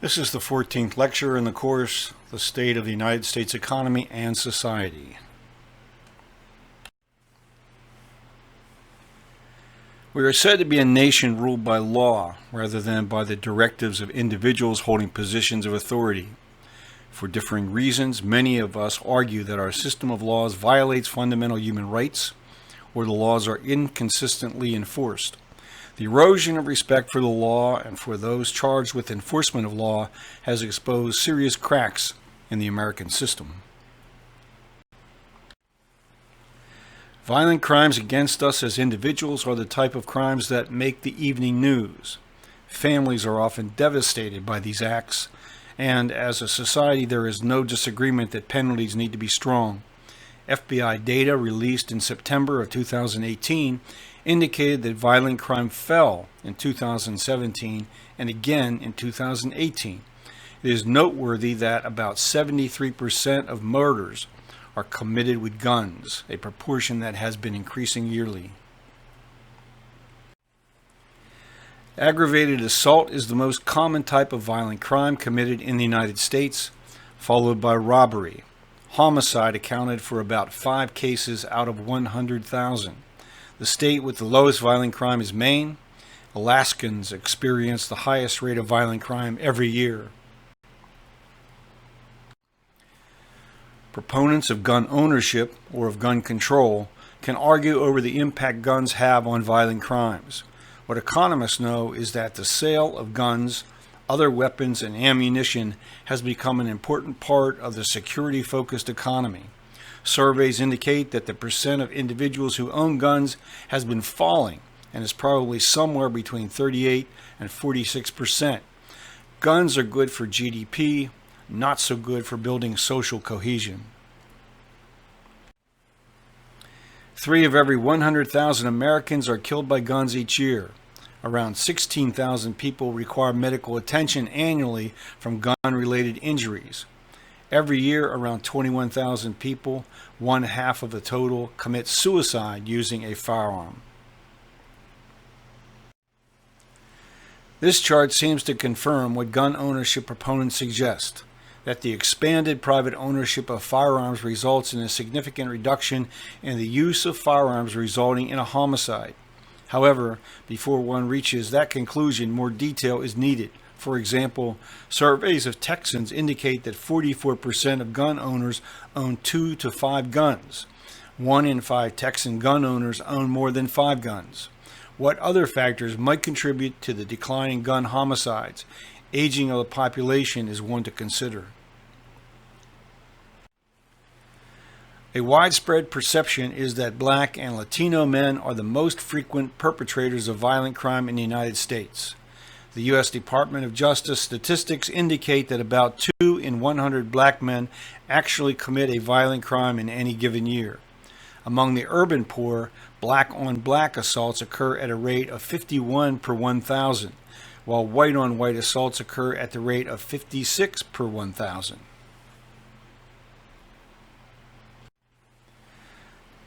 This is the 14th lecture in the course, The State of the United States Economy and Society. We are said to be a nation ruled by law rather than by the directives of individuals holding positions of authority. For differing reasons, many of us argue that our system of laws violates fundamental human rights, or the laws are inconsistently enforced. The erosion of respect for the law and for those charged with enforcement of law has exposed serious cracks in the American system. Violent crimes against us as individuals are the type of crimes that make the evening news. Families are often devastated by these acts, and as a society there is no disagreement that penalties need to be strong. FBI data released in September of 2018 indicated that violent crime fell in 2017 and again in 2018. It is noteworthy that about 73% of murders are committed with guns, a proportion that has been increasing yearly. Aggravated assault is the most common type of violent crime committed in the United States, followed by robbery. Homicide accounted for about 5 cases out of 100,000. The state with the lowest violent crime is Maine. Alaskans experience the highest rate of violent crime every year. Proponents of gun ownership or of gun control can argue over the impact guns have on violent crimes. What economists know is that the sale of guns, other weapons, and ammunition has become an important part of the security-focused economy. Surveys indicate that the percent of individuals who own guns has been falling and is probably somewhere between 38 and 46%. Guns are good for GDP, not so good for building social cohesion. 3 of every 100,000 Americans are killed by guns each year. Around 16,000 people require medical attention annually from gun-related injuries. Every year, around 21,000 people, 1/2 of the total, commit suicide using a firearm. This chart seems to confirm what gun ownership proponents suggest, that the expanded private ownership of firearms results in a significant reduction in the use of firearms resulting in a homicide. However, before one reaches that conclusion, more detail is needed. For example, surveys of Texans indicate that 44% of gun owners own 2 to 5 guns. 1 in 5 Texan gun owners own more than 5 guns. What other factors might contribute to the decline in gun homicides? Aging of the population is one to consider. A widespread perception is that Black and Latino men are the most frequent perpetrators of violent crime in the United States. The U.S. Department of Justice statistics indicate that about 2 in 100 black men actually commit a violent crime in any given year. Among the urban poor, black-on-black assaults occur at a rate of 51 per 1,000, while white-on-white assaults occur at the rate of 56 per 1,000.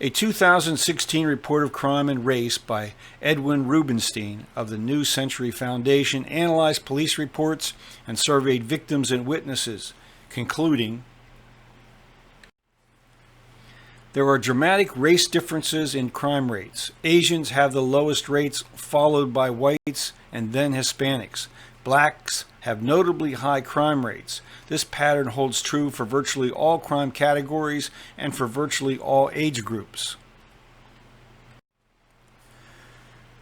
A 2016 report of crime and race by Edwin Rubenstein of the New Century Foundation analyzed police reports and surveyed victims and witnesses, concluding, there are dramatic race differences in crime rates. Asians have the lowest rates, followed by whites and then Hispanics. Blacks have notably high crime rates. This pattern holds true for virtually all crime categories and for virtually all age groups.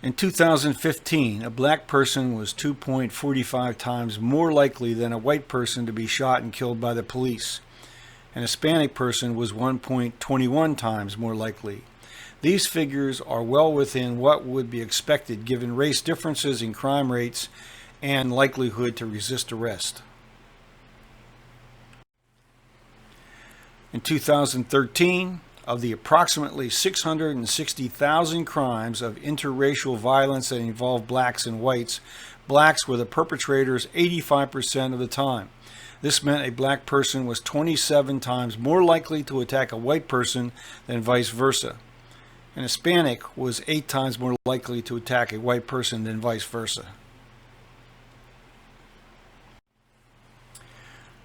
In 2015, a black person was 2.45 times more likely than a white person to be shot and killed by the police. An Hispanic person was 1.21 times more likely. These figures are well within what would be expected given race differences in crime rates and likelihood to resist arrest. In 2013, of the approximately 660,000 crimes of interracial violence that involve blacks and whites, blacks were the perpetrators 85% of the time. This meant a black person was 27 times more likely to attack a white person than vice versa. An Hispanic was 8 times more likely to attack a white person than vice versa.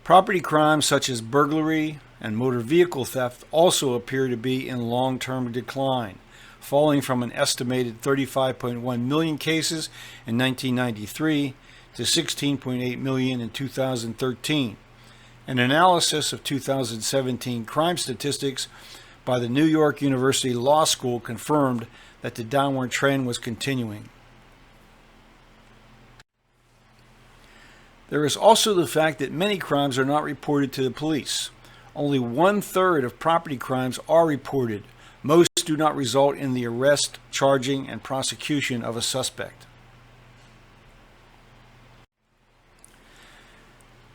Property crimes such as burglary and motor vehicle theft also appear to be in long-term decline, falling from an estimated 35.1 million cases in 1993 to 16.8 million in 2013. An analysis of 2017 crime statistics by the New York University Law School confirmed that the downward trend was continuing. There is also the fact that many crimes are not reported to the police. Only 1/3 of property crimes are reported. Most do not result in the arrest, charging, and prosecution of a suspect.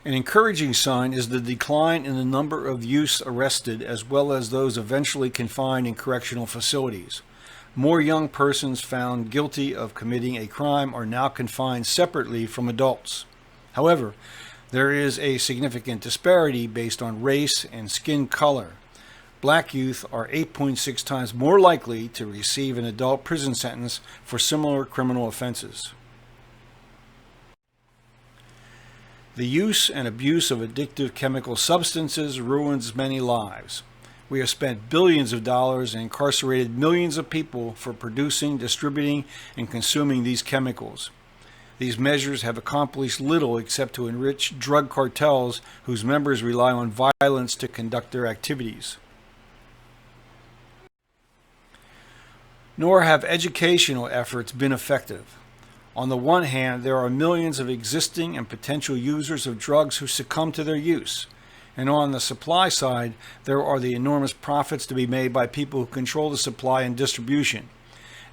An encouraging sign is the decline in the number of youths arrested as well as those eventually confined in correctional facilities. More young persons found guilty of committing a crime are now confined separately from adults. However, there is a significant disparity based on race and skin color. Black youth are 8.6 times more likely to receive an adult prison sentence for similar criminal offenses. The use and abuse of addictive chemical substances ruins many lives. We have spent billions of dollars and incarcerated millions of people for producing, distributing, and consuming these chemicals. These measures have accomplished little except to enrich drug cartels whose members rely on violence to conduct their activities. Nor have educational efforts been effective. On the one hand, there are millions of existing and potential users of drugs who succumb to their use. And on the supply side, there are the enormous profits to be made by people who control the supply and distribution.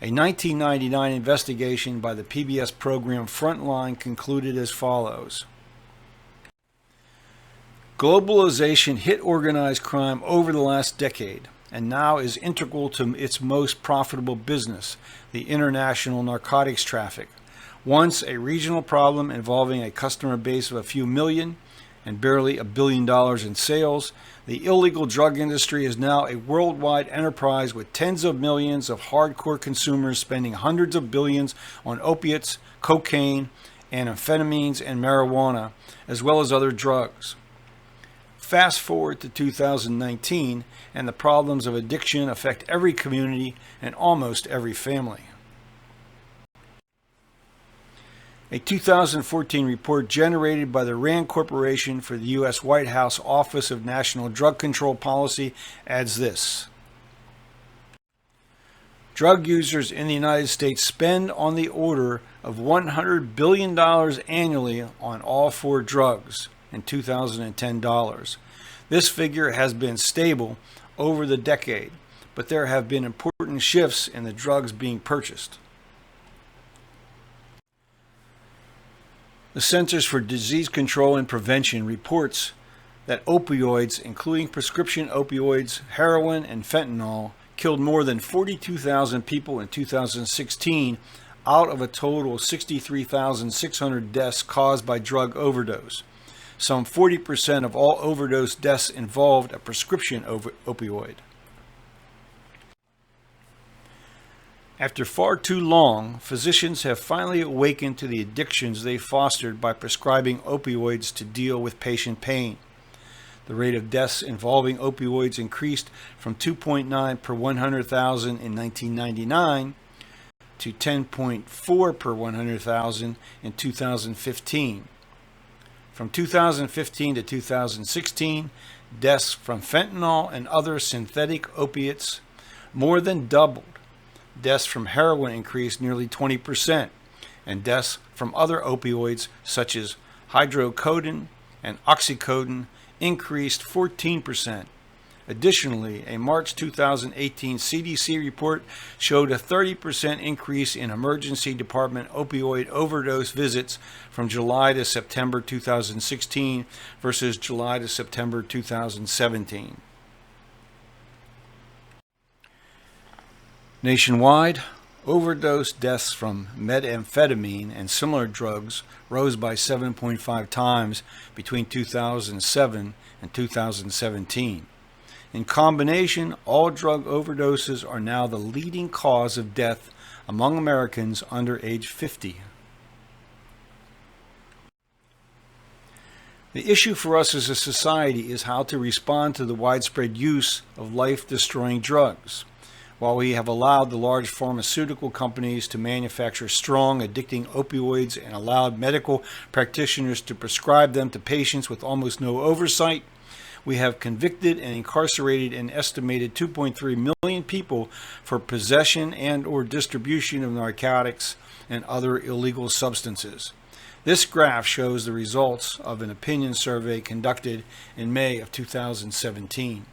A 1999 investigation by the PBS program Frontline concluded as follows. Globalization hit organized crime over the last decade and now is integral to its most profitable business, the international narcotics traffic. Once a regional problem involving a customer base of a few million and barely $1 billion in sales, the illegal drug industry is now a worldwide enterprise with tens of millions of hardcore consumers spending hundreds of billions on opiates, cocaine, and amphetamines and marijuana, as well as other drugs. Fast forward to 2019, and the problems of addiction affect every community and almost every family. A 2014 report generated by the RAND Corporation for the U.S. White House Office of National Drug Control Policy adds this. Drug users in the United States spend on the order of $100 billion annually on all four drugs in 2010 dollars. This figure has been stable over the decade, but there have been important shifts in the drugs being purchased. The Centers for Disease Control and Prevention reports that opioids, including prescription opioids, heroin, and fentanyl, killed more than 42,000 people in 2016 out of a total of 63,600 deaths caused by drug overdose. Some 40% of all overdose deaths involved a prescription opioid. After far too long, physicians have finally awakened to the addictions they fostered by prescribing opioids to deal with patient pain. The rate of deaths involving opioids increased from 2.9 per 100,000 in 1999 to 10.4 per 100,000 in 2015. From 2015 to 2016, deaths from fentanyl and other synthetic opiates more than doubled. Deaths from heroin increased nearly 20%, and deaths from other opioids such as hydrocodone and oxycodone increased 14%. Additionally, a March 2018 CDC report showed a 30% increase in emergency department opioid overdose visits from July to September 2016 versus July to September 2017. Nationwide, overdose deaths from methamphetamine and similar drugs rose by 7.5 times between 2007 and 2017. In combination, all drug overdoses are now the leading cause of death among Americans under age 50. The issue for us as a society is how to respond to the widespread use of life-destroying drugs. While we have allowed the large pharmaceutical companies to manufacture strong, addicting opioids and allowed medical practitioners to prescribe them to patients with almost no oversight, we have convicted and incarcerated an estimated 2.3 million people for possession and/or distribution of narcotics and other illegal substances. This graph shows the results of an opinion survey conducted in May of 2017.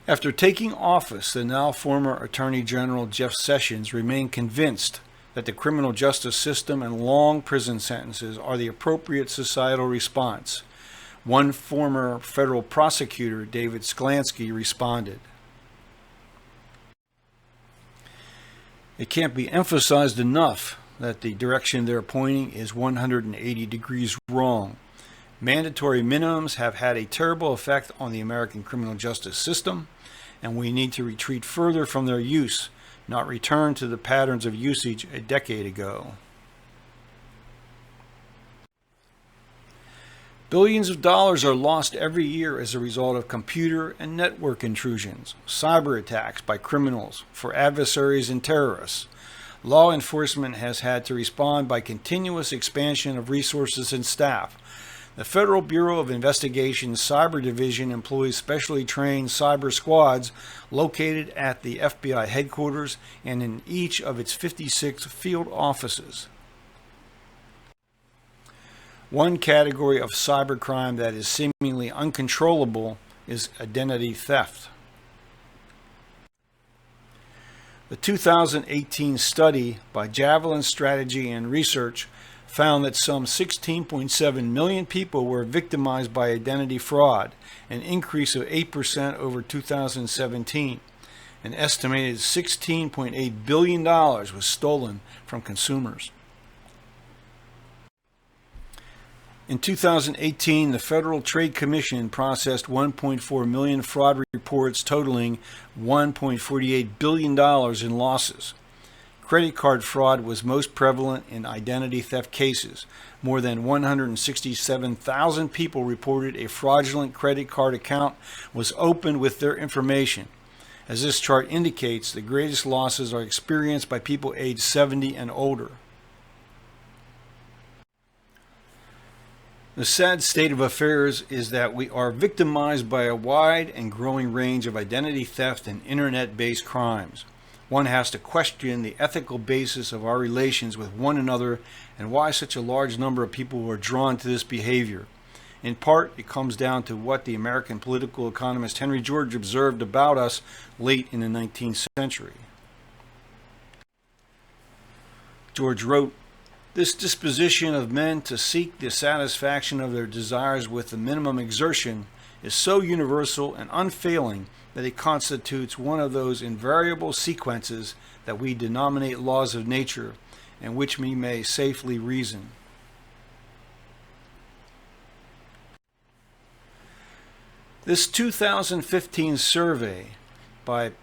After taking office, the now former Attorney General Jeff Sessions remained convinced that the criminal justice system and long prison sentences are the appropriate societal response. One former federal prosecutor, David Sklansky, responded, "It can't be emphasized enough that the direction they're pointing is 180 degrees wrong. Mandatory minimums have had a terrible effect on the American criminal justice system, and we need to retreat further from their use, not return to the patterns of usage a decade ago." Billions of dollars are lost every year as a result of computer and network intrusions, cyber attacks by criminals, for adversaries and terrorists. Law enforcement has had to respond by continuous expansion of resources and staff. The Federal Bureau of Investigation's Cyber Division employs specially trained cyber squads located at the FBI headquarters and in each of its 56 field offices. One category of cybercrime that is seemingly uncontrollable is identity theft. The 2018 study by Javelin Strategy and Research found that some 16.7 million people were victimized by identity fraud, an increase of 8% over 2017. An estimated $16.8 billion was stolen from consumers. In 2018, the Federal Trade Commission processed 1.4 million fraud reports totaling $1.48 billion in losses. Credit card fraud was most prevalent in identity theft cases. More than 167,000 people reported a fraudulent credit card account was opened with their information. As this chart indicates, the greatest losses are experienced by people aged 70 and older. The sad state of affairs is that we are victimized by a wide and growing range of identity theft and internet-based crimes. One has to question the ethical basis of our relations with one another and why such a large number of people are drawn to this behavior. In part, it comes down to what the American political economist Henry George observed about us late in the 19th century. George wrote, "This disposition of men to seek the satisfaction of their desires with the minimum exertion is so universal and unfailing that it constitutes one of those invariable sequences that we denominate laws of nature, and which we may safely reason." This 2015 survey by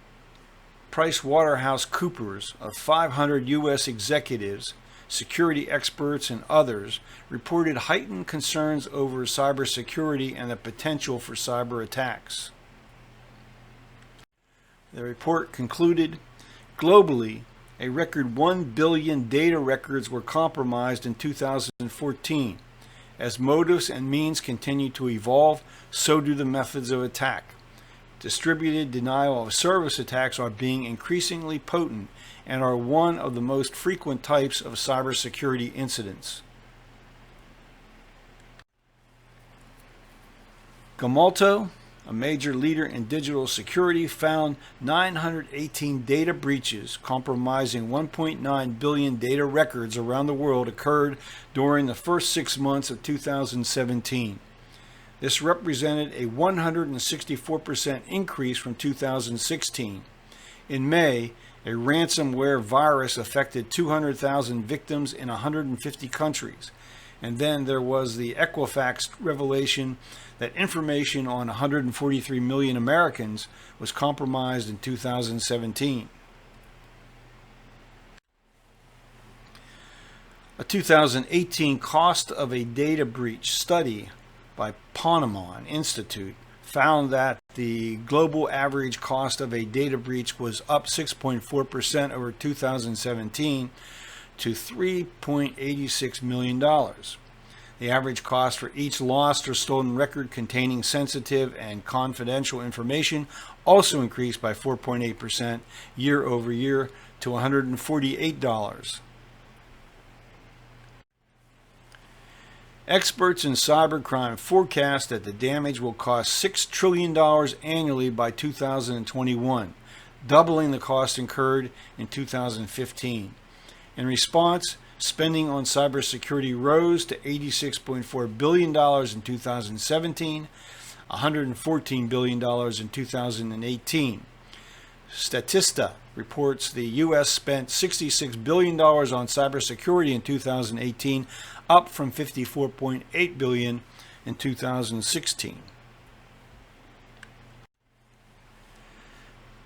PricewaterhouseCoopers of 500 U.S. executives, security experts, and others reported heightened concerns over cybersecurity and the potential for cyber attacks. The report concluded, globally, a record 1 billion data records were compromised in 2014. As motives and means continue to evolve, so do the methods of attack. Distributed denial of service attacks are being increasingly potent and are one of the most frequent types of cybersecurity incidents. Gemalto, a major leader in digital security, found 918 data breaches compromising 1.9 billion data records around the world occurred during the first 6 months of 2017. This represented a 164% increase from 2016. In May, a ransomware virus affected 200,000 victims in 150 countries. And then there was the Equifax revelation that information on 143 million Americans was compromised in 2017. A 2018 cost of a data breach study by Ponemon Institute found that the global average cost of a data breach was up 6.4% over 2017 to $3.86 million. The average cost for each lost or stolen record containing sensitive and confidential information also increased by 4.8% year over year to $148. Experts in cybercrime forecast that the damage will cost $6 trillion annually by 2021, doubling the cost incurred in 2015. In response, spending on cybersecurity rose to $86.4 billion in 2017, $114 billion in 2018. Statista reports the U.S. spent $66 billion on cybersecurity in 2018, up from $54.8 billion in 2016.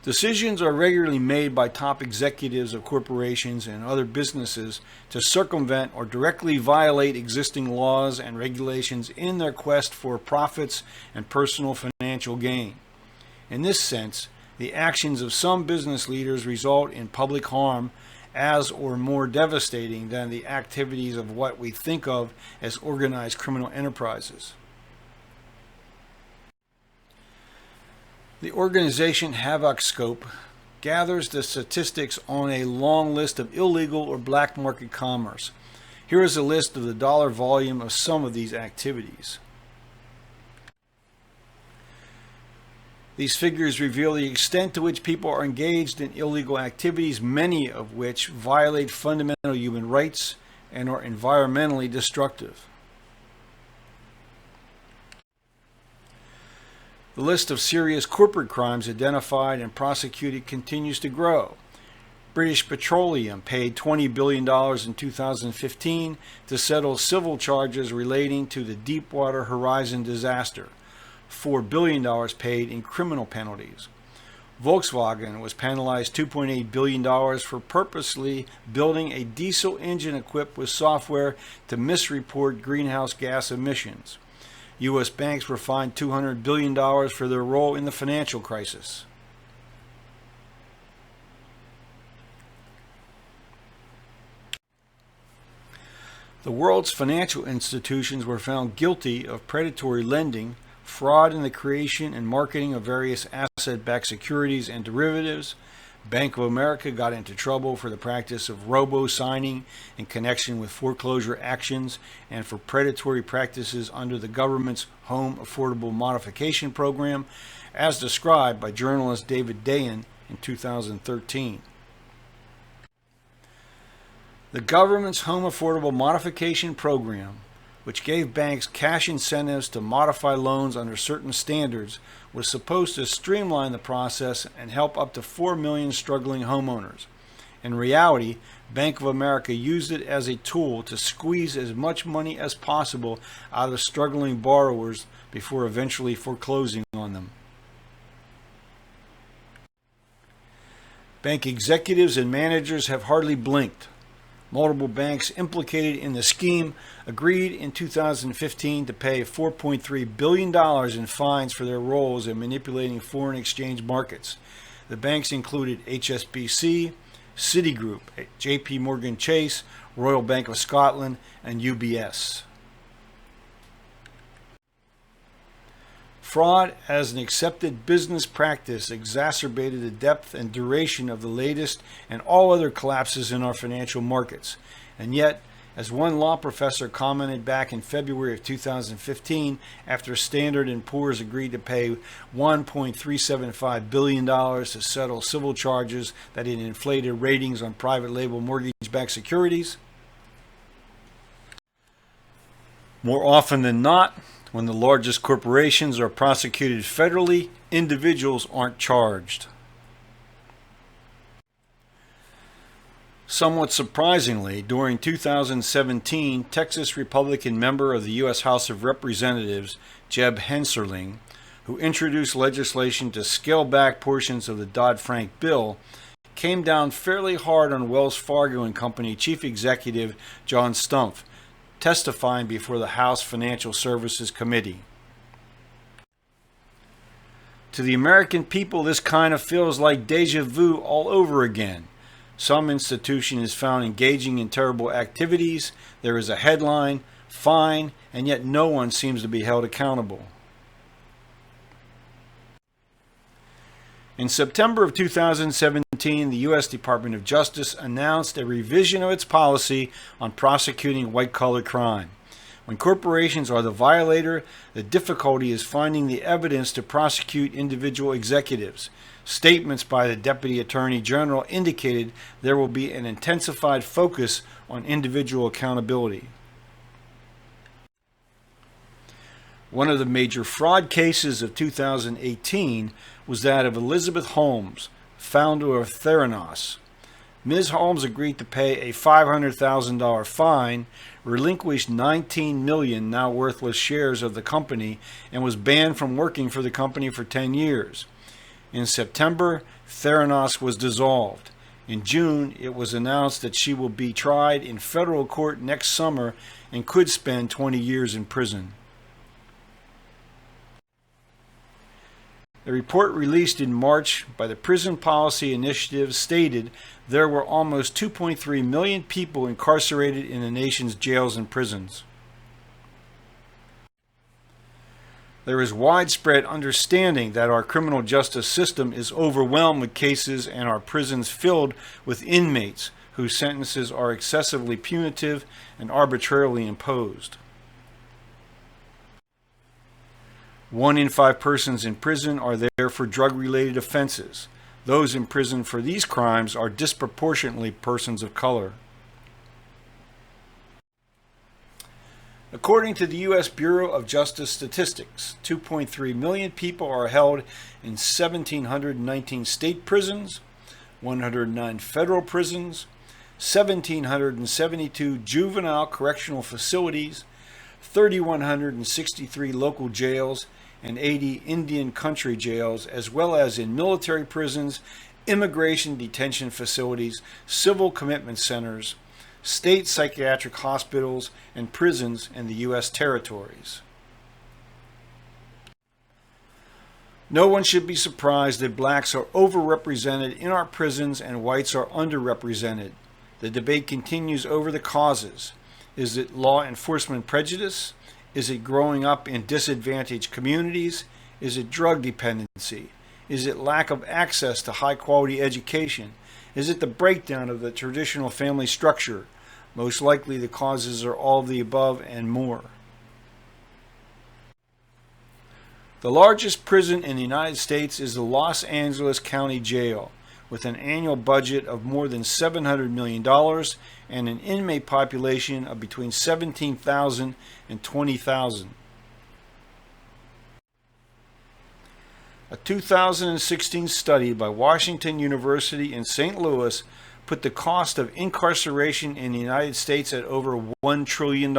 Decisions are regularly made by top executives of corporations and other businesses to circumvent or directly violate existing laws and regulations in their quest for profits and personal financial gain. In this sense, the actions of some business leaders result in public harm as or more devastating than the activities of what we think of as organized criminal enterprises. The organization HavocsScope gathers the statistics on a long list of illegal or black market commerce. Here is a list of the dollar volume of some of these activities. These figures reveal the extent to which people are engaged in illegal activities, many of which violate fundamental human rights and are environmentally destructive. The list of serious corporate crimes identified and prosecuted continues to grow. British Petroleum paid $20 billion in 2015 to settle civil charges relating to the Deepwater Horizon disaster. $4 billion paid in criminal penalties. Volkswagen was penalized $2.8 billion for purposely building a diesel engine equipped with software to misreport greenhouse gas emissions. U.S. banks were fined $200 billion for their role in the financial crisis. The world's financial institutions were found guilty of predatory lending, fraud in the creation and marketing of various asset-backed securities and derivatives. Bank of America got into trouble for the practice of robo-signing in connection with foreclosure actions and for predatory practices under the government's Home Affordable Modification Program, as described by journalist David Dayen in 2013. The government's Home Affordable Modification Program, which gave banks cash incentives to modify loans under certain standards, was supposed to streamline the process and help up to 4 million struggling homeowners. In reality, Bank of America used it as a tool to squeeze as much money as possible out of struggling borrowers before eventually foreclosing on them. Bank executives and managers have hardly blinked. Multiple banks implicated in the scheme agreed in 2015 to pay $4.3 billion in fines for their roles in manipulating foreign exchange markets. The banks included HSBC, Citigroup, JP Morgan Chase, Royal Bank of Scotland, and UBS. Fraud as an accepted business practice exacerbated the depth and duration of the latest and all other collapses in our financial markets. And yet, as one law professor commented back in February of 2015, after Standard & Poor's agreed to pay $1.375 billion to settle civil charges that had inflated ratings on private label mortgage-backed securities, more often than not, when the largest corporations are prosecuted federally, individuals aren't charged. Somewhat surprisingly, during 2017, Texas Republican member of the U.S. House of Representatives, Jeb Hensarling, who introduced legislation to scale back portions of the Dodd-Frank bill, came down fairly hard on Wells Fargo and Company Chief Executive John Stumpf, testifying before the House Financial Services Committee. To the American people, this kind of feels like deja vu all over again. Some institution is found engaging in terrible activities, there is a headline, fine, and yet no one seems to be held accountable. In September of 2017, the U.S. Department of Justice announced a revision of its policy on prosecuting white-collar crime. When corporations are the violator, the difficulty is finding the evidence to prosecute individual executives. Statements by the Deputy Attorney General indicated there will be an intensified focus on individual accountability. One of the major fraud cases of 2018 was that of Elizabeth Holmes, founder of Theranos. Ms. Holmes agreed to pay a $500,000 fine, relinquished 19 million now worthless shares of the company, and was banned from working for the company for 10 years. In September, Theranos was dissolved. In June, it was announced that she will be tried in federal court next summer and could spend 20 years in prison. The report released in March by the Prison Policy Initiative stated there were almost 2.3 million people incarcerated in the nation's jails and prisons. There is widespread understanding that our criminal justice system is overwhelmed with cases and our prisons filled with inmates whose sentences are excessively punitive and arbitrarily imposed. 1 in 5 persons in prison are there for drug-related offenses. Those in prison for these crimes are disproportionately persons of color. According to the U.S. Bureau of Justice Statistics, 2.3 million people are held in 1,719 state prisons, 109 federal prisons, 1,772 juvenile correctional facilities, 3,163 local jails, and 80 Indian country jails, as well as in military prisons, immigration detention facilities, civil commitment centers, state psychiatric hospitals, and prisons in the U.S. territories. No one should be surprised that blacks are overrepresented in our prisons and whites are underrepresented. The debate continues over the causes. Is it law enforcement prejudice? Is it growing up in disadvantaged communities? Is it drug dependency? Is it lack of access to high-quality education? Is it the breakdown of the traditional family structure? Most likely the causes are all of the above and more. The largest prison in the United States is the Los Angeles County Jail, with an annual budget of more than $700 million and an inmate population of between 17,000 and 20,000. A 2016 study by Washington University in St. Louis put the cost of incarceration in the United States at over $1 trillion.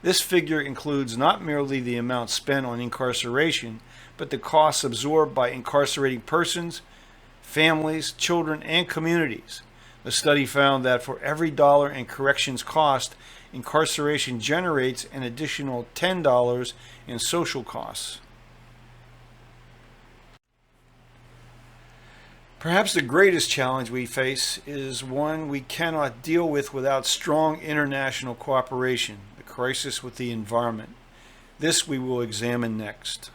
This figure includes not merely the amount spent on incarceration, but the costs absorbed by incarcerating persons, families, children, and communities. The study found that for every dollar in corrections cost, incarceration generates an additional $10 in social costs. Perhaps the greatest challenge we face is one we cannot deal with without strong international cooperation, the crisis with the environment. This we will examine next.